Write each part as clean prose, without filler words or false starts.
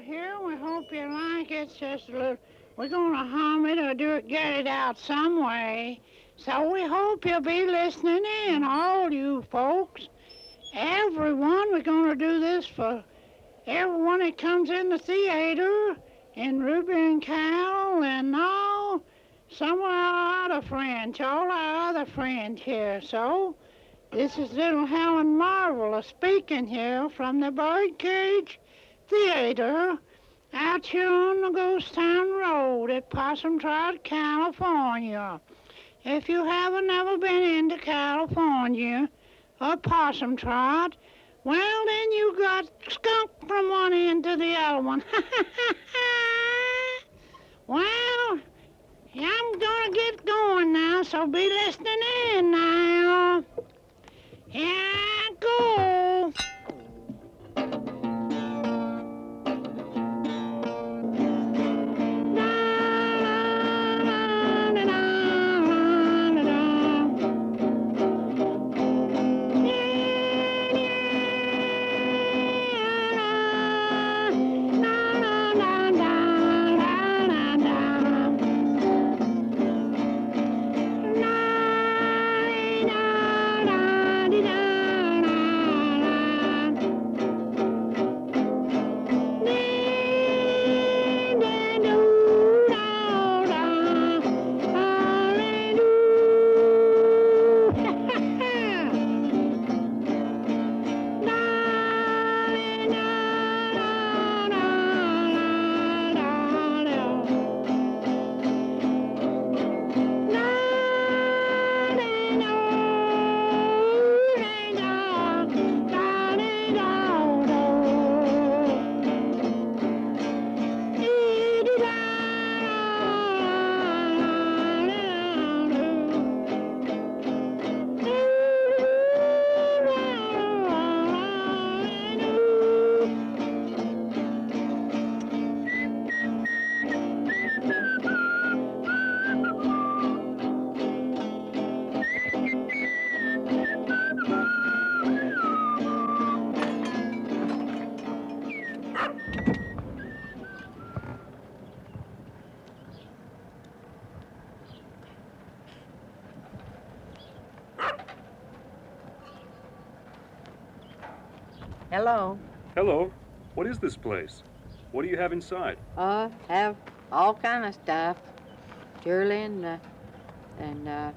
Here, we hope you like it. It's just a little, we're going to hum it or get it out some way. So we hope you'll be listening in, all you folks. Everyone, we're going to do this for everyone that comes in the theater, and Ruby and Cal, and all, some of our other friends, all our other friends here. So this is little Helen Marvel speaking here from the Birdcage Theater out here on the Ghost Town Road at Possum Trot, California. If you haven't ever been into California or Possum Trot, well, then you got skunked from one end to the other one. Well, I'm gonna get going now, so be listening in now. Here I go. Hello. Hello. What is this place? What do you have inside? Have all kind of stuff. Jewelry and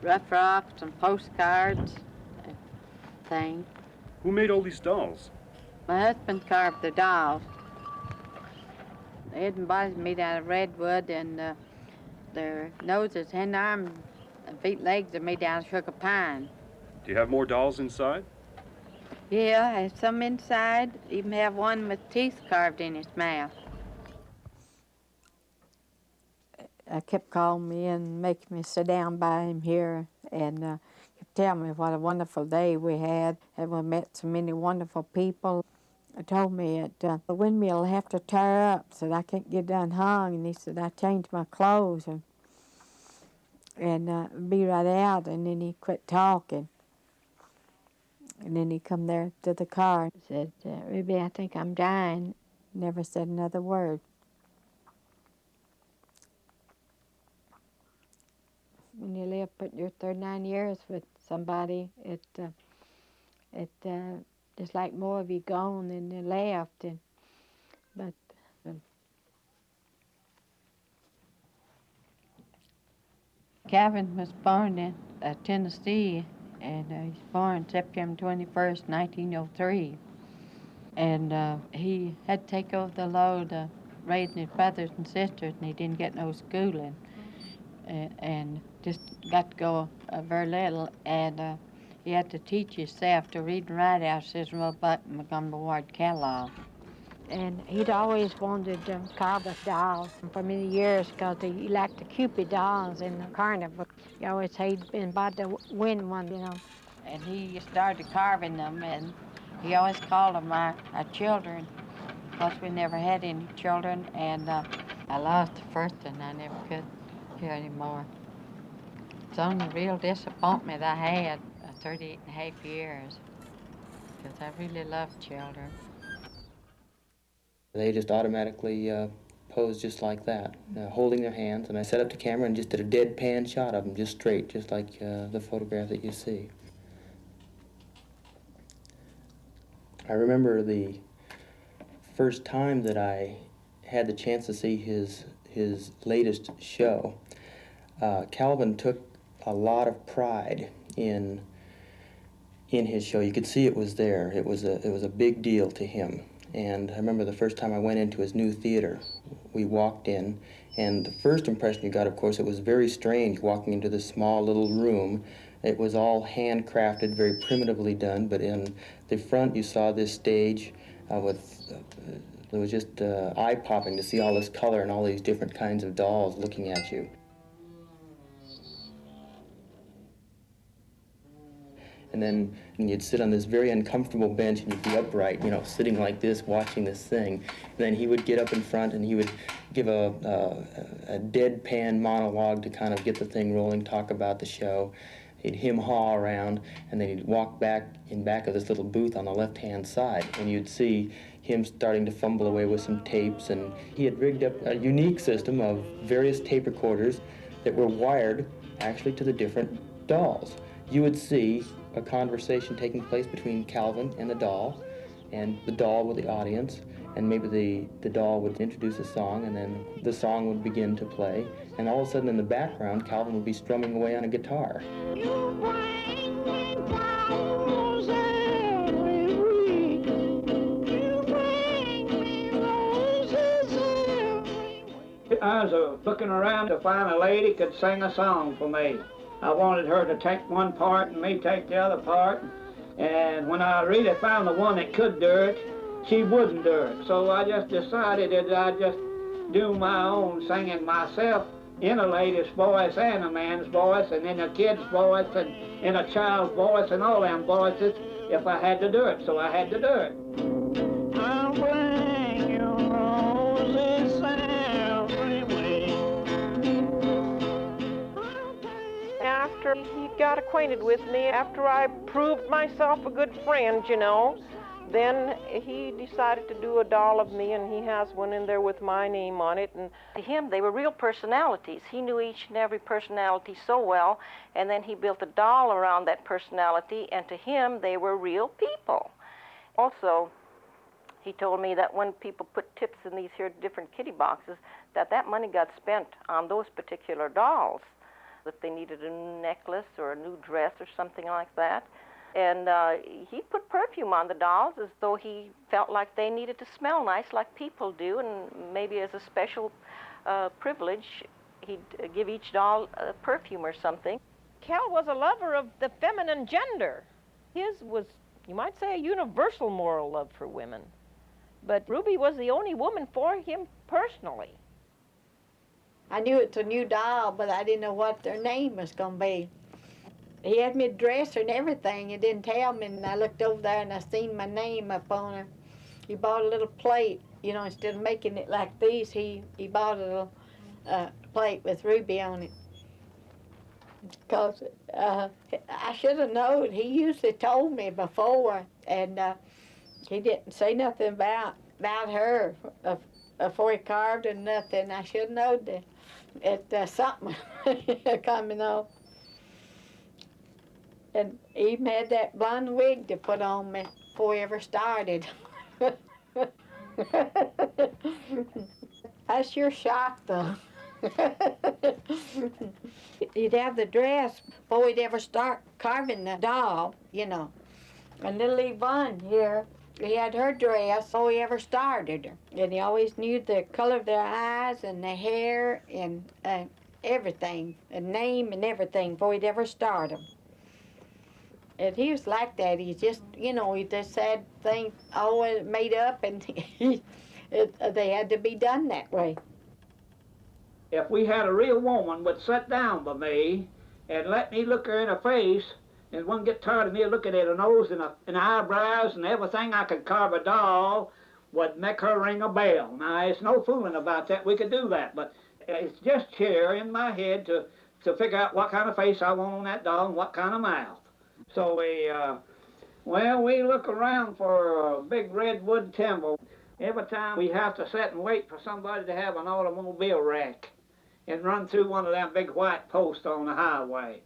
rough rocks and postcards and things. Who made all these dolls? My husband carved the dolls. The head and bodies made out of redwood, and their noses, hand, arms, and feet, legs are made out of sugar pine. Do you have more dolls inside? Yeah, I have some inside. Even have one with teeth carved in his mouth. I kept calling me and making me sit down by him here and kept telling me what a wonderful day we had, and we met so many wonderful people. He told me that the windmill will have to tear up so that I can't get unhung, and he said I changed my clothes and be right out, and then he quit talking. And then he come there to the car and said, Ruby, I think I'm dying. Never said another word. When you live your 39 years with somebody, it Just like Mojave gone and they left. But Calvin was born in Tennessee, and he's born September 21st, 1903. And he had to take over the load of raising his brothers and sisters, and he didn't get no schooling, and just got to go very little. And he had to teach himself to read and write out Cicero Button, Montgomery Ward catalog. And he'd always wanted to carve us dolls for many years because he liked the Cupid dolls in the carnival. He always said he'd been about to win one. And he started carving them, and he always called them our children, because we never had any children, and I lost the first one. I never could hear anymore. It's the only real disappointment I had 38 and a half years, because I really loved children. They just automatically posed just like that, holding their hands, and I set up the camera and just did a deadpan shot of them, just straight, just like the photograph that you see. I remember the first time that I had the chance to see his latest show. Calvin took a lot of pride in his show. You could see it was there. It was a big deal to him. And I remember the first time I went into his new theater. We walked in, and the first impression you got, of course, it was very strange walking into this small little room. It was all handcrafted, very primitively done, but in the front you saw this stage it was just eye-popping to see all this color and all these different kinds of dolls looking at you. And then you'd sit on this very uncomfortable bench and you'd be upright, sitting like this, watching this thing. And then he would get up in front and he would give a deadpan monologue to kind of get the thing rolling, talk about the show. He'd hem-haw around, and then he'd walk back in back of this little booth on the left-hand side, and you'd see him starting to fumble away with some tapes, and he had rigged up a unique system of various tape recorders that were wired actually to the different dolls. You would see a conversation taking place between Calvin and the doll with the audience, and maybe the doll would introduce a song, and then the song would begin to play, and all of a sudden in the background, Calvin would be strumming away on a guitar. You bring me flowers every week. You bring me roses every week. I was looking around to find a lady could sing a song for me. I wanted her to take one part and me take the other part. And when I really found the one that could do it, she wouldn't do it. So I just decided that I'd just do my own singing myself in a lady's voice and a man's voice and in a kid's voice and in a child's voice and all them voices if I had to do it. So I had to do it. I'll bring you roses every week. After he got acquainted with me, after I proved myself a good friend, then he decided to do a doll of me, and he has one in there with my name on it. And to him, they were real personalities. He knew each and every personality so well, and then he built a doll around that personality, and to him, they were real people. Also, he told me that when people put tips in these here different kitty boxes, that money got spent on those particular dolls. If they needed a new necklace or a new dress or something like that. And he put perfume on the dolls as though he felt like they needed to smell nice like people do, and maybe as a special privilege, he'd give each doll a perfume or something. Cal was a lover of the feminine gender. His was, you might say, a universal moral love for women. But Ruby was the only woman for him personally. I knew it's a new doll, but I didn't know what their name was going to be. He had me dressed and everything. He didn't tell me, and I looked over there and I seen my name up on her. He bought a little plate, instead of making it like these, he bought a little plate with Ruby on it. Because I should have known. He usually told me before, and he didn't say nothing about her before he carved or nothing. I should have known that something coming up. And even had that blonde wig to put on me before we ever started. I sure shocked them. He'd have the dress before we'd ever start carving the doll, you know. And little Yvonne here, he had her dress before we ever started her. And he always knew the color of their eyes and the hair and everything, the name and everything before we'd ever start them. And he was like that. He just, you know, he just had things always made up, and they had to be done that way. If we had a real woman would sit down by me and let me look her in the face, and wouldn't get tired of me looking at her nose and the eyebrows and everything I could carve a doll, would make her ring a bell. Now, it's no fooling about that. We could do that, but it's just here in my head to figure out what kind of face I want on that doll and what kind of mouth. So we look around for a big redwood timber. Every time we have to sit and wait for somebody to have an automobile wreck and run through one of them big white posts on the highway.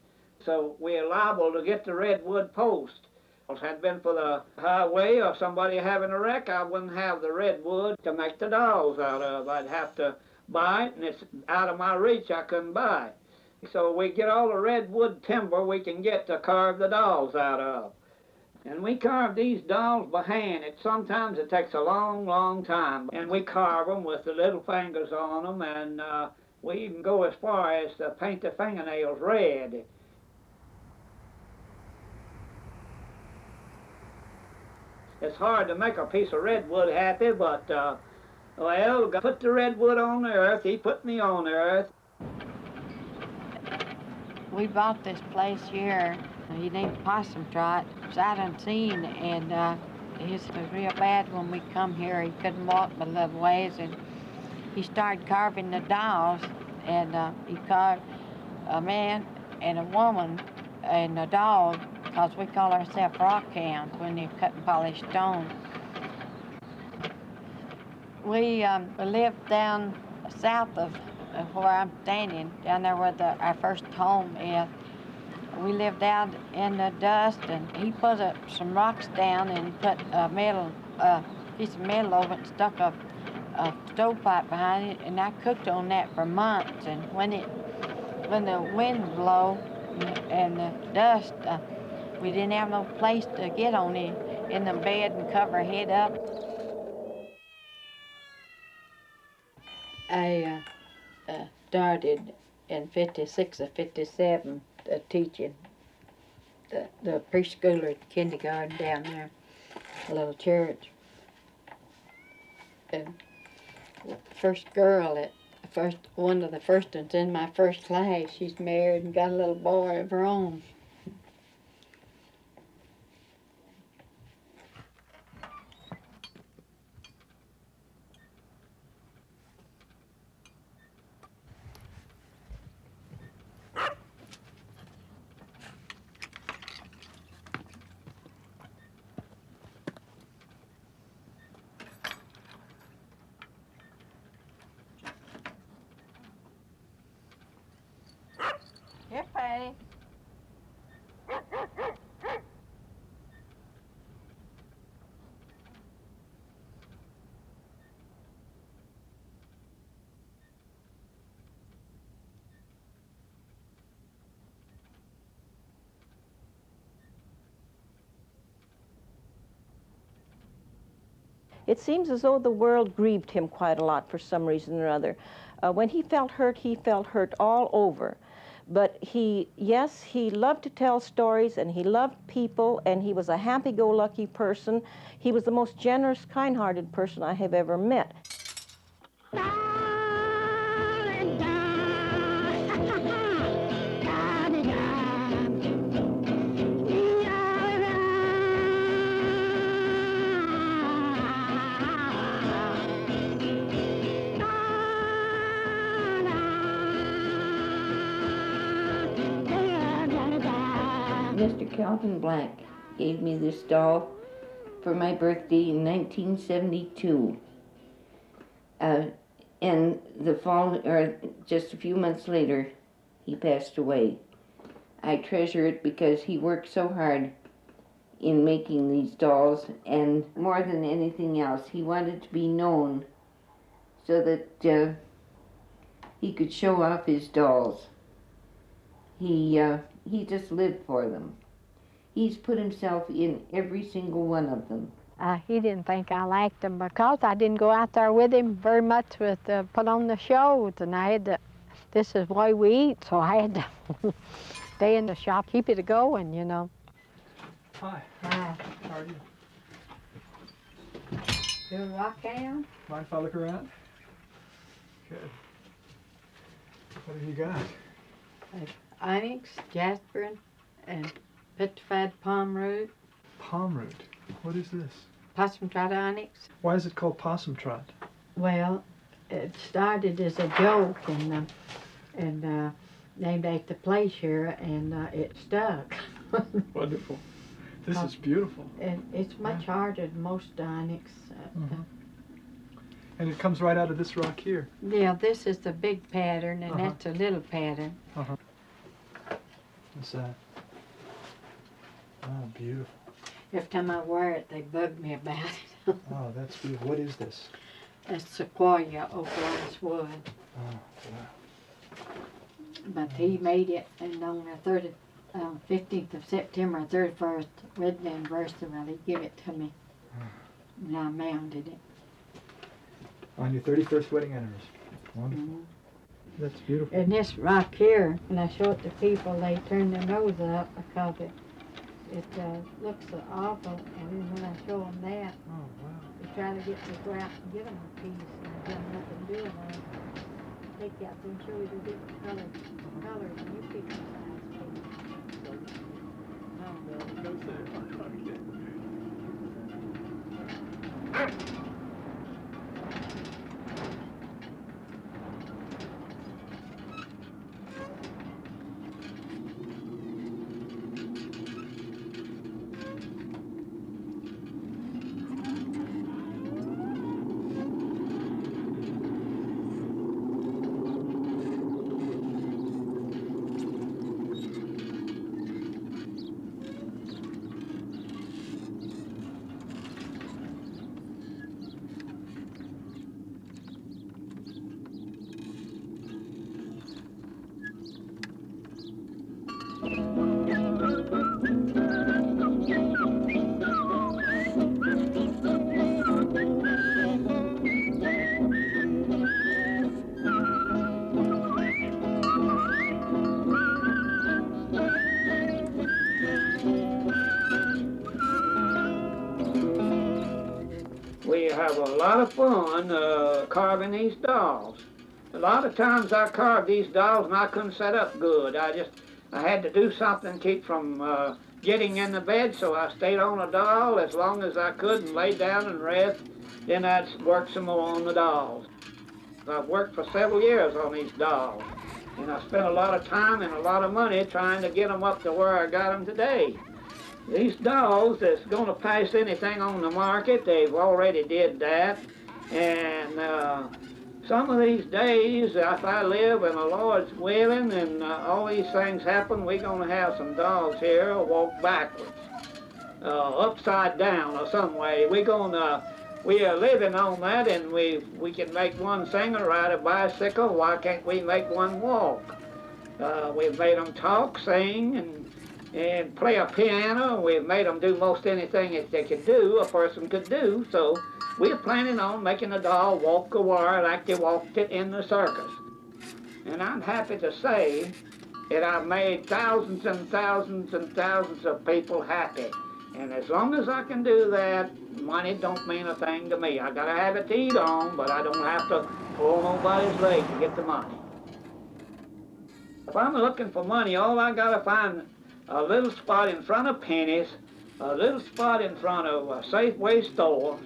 So we're liable to get the redwood post. If it had been for the highway or somebody having a wreck, I wouldn't have the redwood to make the dolls out of. I'd have to buy it, and it's out of my reach. I couldn't buy it. So we get all the redwood timber we can get to carve the dolls out of. And we carve these dolls by hand. Sometimes it takes a long, long time. And we carve them with the little fingers on them, and we even go as far as to paint the fingernails red. It's hard to make a piece of redwood happy, but, well, put the redwood on the earth. He put me on the earth. We bought this place here. He named Possum Trot. It was out unseen, and his was real bad when we come here. He couldn't walk but a little ways, and he started carving the dolls, and he carved a man and a woman and a dog, because we call ourselves rock hounds when they cut and polish stone. We lived down south of where I'm standing, down there where our first home is. We lived out in the dust, and he put some rocks down and put a piece of metal over it and stuck a stovepipe behind it, and I cooked on that for months. And when the wind blow and the dust, we didn't have no place to get on in the bed and cover our head up. I started in 56 or 57 teaching the preschooler kindergarten down there, a little church. And first girl, one of the first ones in my first class, she's married and got a little boy of her own. Here, Patty. It seems as though the world grieved him quite a lot for some reason or other. When he felt hurt all over. But yes, he loved to tell stories, and he loved people, and he was a happy-go-lucky person. He was the most generous, kind-hearted person I have ever met. Mr. Calvin Black gave me this doll for my birthday in 1972. And the fall, or just a few months later, he passed away. I treasure it because he worked so hard in making these dolls, and more than anything else, he wanted to be known so that he could show off his dolls. He just lived for them. He's put himself in every single one of them. He didn't think I liked him because I didn't go out there with him very much with put on the shows, and I had to, this is why we eat, so I had to stay in the shop, keep it going, you know. Hi. Hi. How are you? Do a rock down? Mind if I look around? Good. What have you got? Onyx, jasper, and petrified palm root. Palm root. What is this? Possum Trot onyx. Why is it called Possum Trot? Well, it started as a joke and named after the place here, and it stuck. Wonderful. This is beautiful. And it's much harder than most onyx. And it comes right out of this rock here. Yeah, this is the big pattern, and that's a little pattern. What's that? Oh, beautiful. Every time I wear it, they bug me about it. Oh, that's beautiful. What is this? That's sequoia oak wood. Oh, wow. But he made it, and on the 15th of September, 31st, wedding anniversary, he gave it to me, and I mounted it. On your 31st wedding anniversary. Wonderful. That's beautiful. And this rock here, when I show it to people, they turn their nose up because it looks so awful, and then when I show them that, they try to get me to go out and get them a piece, and I have nothing to do with it. Take out and show you the different colors, and you pick the size, please. We have a lot of fun carving these dolls. A lot of times I carved these dolls and I couldn't set up good. I had to do something to keep from getting in the bed, so I stayed on a doll as long as I could and laid down and rest. Then I'd work some more on the dolls. I've worked for several years on these dolls, and I spent a lot of time and a lot of money trying to get them up to where I got them today. These dolls that's going to pass anything on the market, they've already did that. And some of these days, if I live and the Lord's willing and all these things happen, we're going to have some dolls here who walk backwards, upside down or some way. We are living on that, and we can make one singer ride a bicycle. Why can't we make one walk? We've made them talk, sing, and play a piano. We've made them do most anything that they could do, a person could do. So we're planning on making a doll walk a wire like they walked it in the circus. And I'm happy to say that I've made thousands and thousands and thousands of people happy. And as long as I can do that, money don't mean a thing to me. I gotta have it to eat on, but I don't have to pull nobody's leg to get the money. If I'm looking for money, all I gotta find a little spot in front of Penny's, a little spot in front of a Safeway store,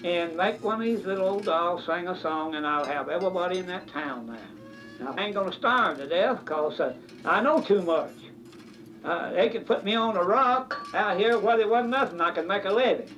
and make one of these little old dolls sing a song, and I'll have everybody in that town there. Now, I ain't gonna starve to death, because I know too much. They could put me on a rock out here where there wasn't nothing, I could make a living.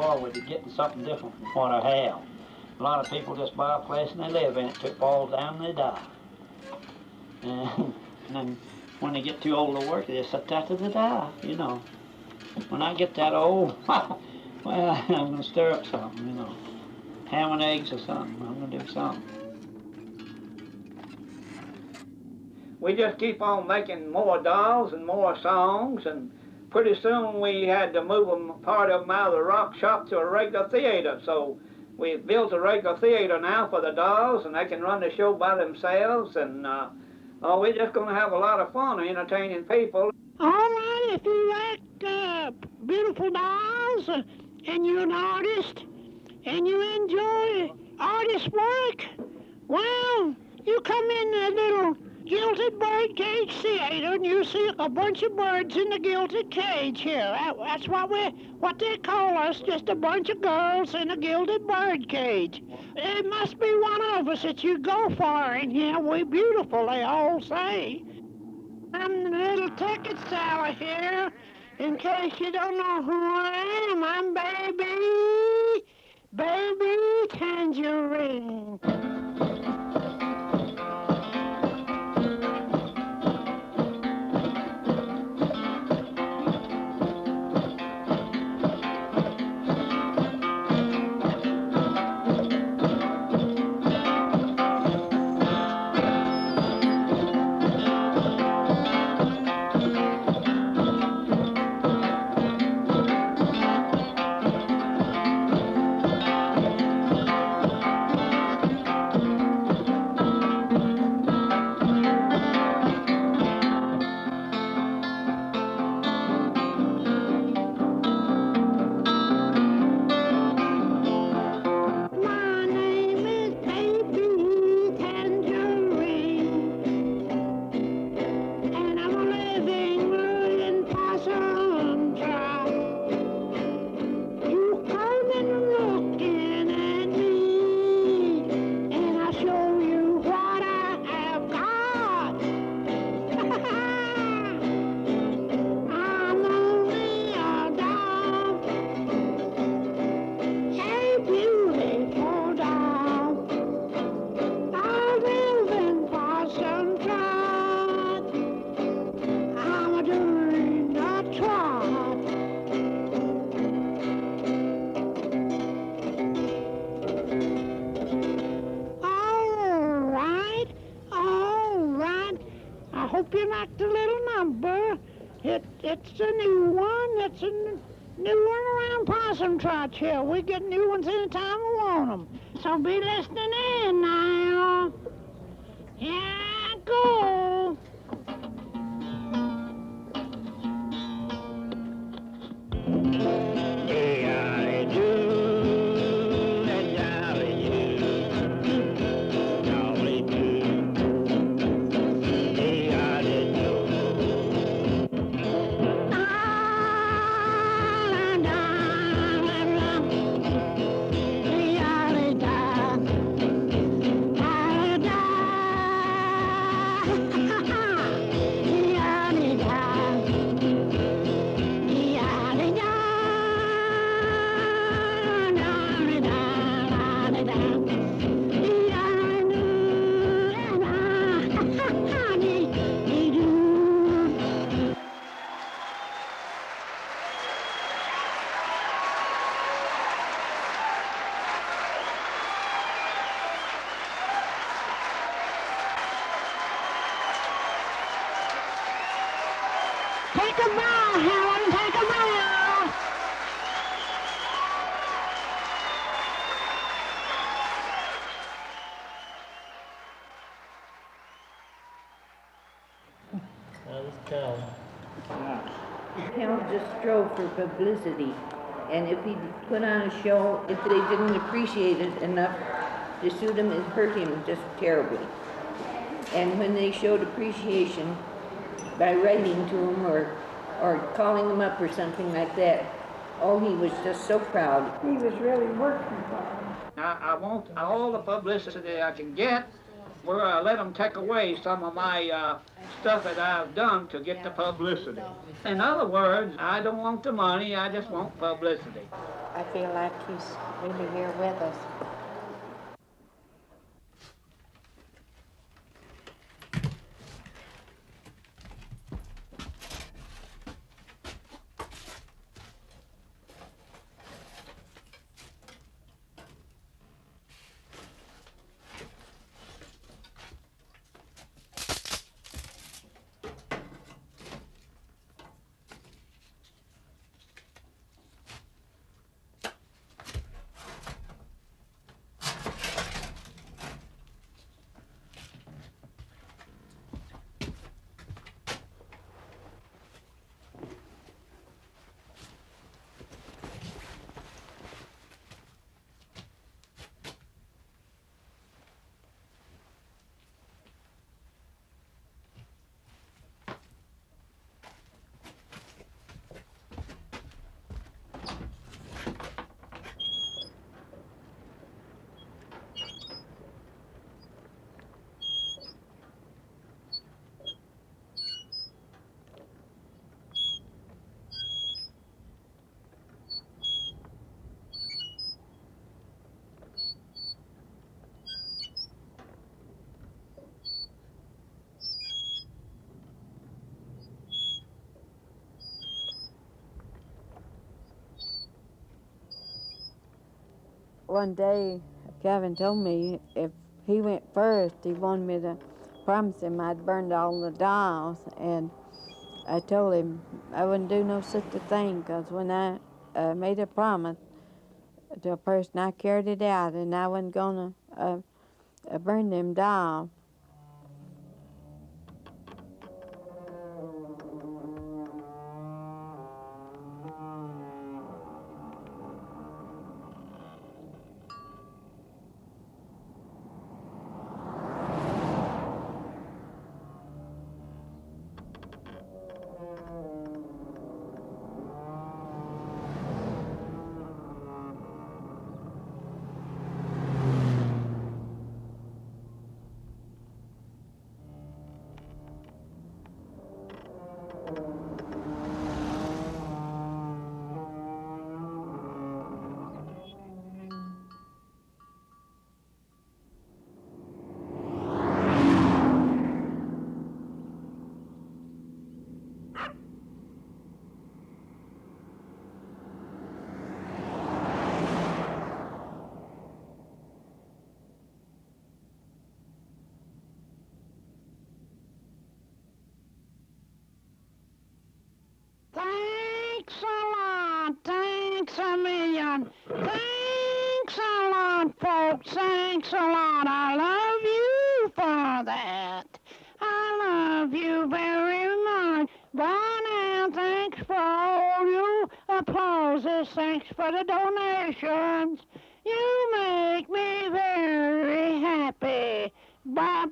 forward to getting something different from what I have. A lot of people just buy a place and they live in it till it falls down and they die. And then when they get too old to work, they just sit there till they die, you know. When I get that old, well, I'm going to stir up something, you know. Ham and eggs or something. I'm going to do something. We just keep on making more dolls and more songs, and pretty soon we had to move them, part of them out of the rock shop to a regular theater. So we built a regular theater now for the dolls, and they can run the show by themselves. And we're just going to have a lot of fun entertaining people. All right, if you like beautiful dolls and you're an artist and you enjoy artist work, well, you come in a little gilded bird cage theater and you see a bunch of birds in the gilded cage here. That's what they call us, just a bunch of girls in a gilded bird cage. It must be one of us that you go for in here. We're beautiful, they all say. I'm the little ticket seller here. In case you don't know who I am, I'm Baby Tangerine. It's a new one. It's a new one around Possum Trot here. We get new ones anytime we want them. So be listening in now. Yeah, go. Take a bow, Helen, take a bow. Cal just strove for publicity, and if he put on a show, if they didn't appreciate it enough to suit him, it hurt him just terribly. And when they showed appreciation by writing to him or calling him up or something like that, oh, he was just so proud. He was really working for him. I want all the publicity I can get, where I let them take away some of my stuff that I've done to get the publicity. In other words, I don't want the money, I just want publicity. I feel like he's really here with us. One day, Kevin told me if he went first, he wanted me to promise him I'd burned all the dolls. And I told him I wouldn't do no such a thing, because when I made a promise to a person, I carried it out, and I wasn't going to burn them dolls. Thanks a lot. Thanks a million. Thanks a lot, folks. Thanks a lot. I love you for that. I love you very much. Bye now. Thanks for all your applauses. Thanks for the donations. You make me very happy. Bye.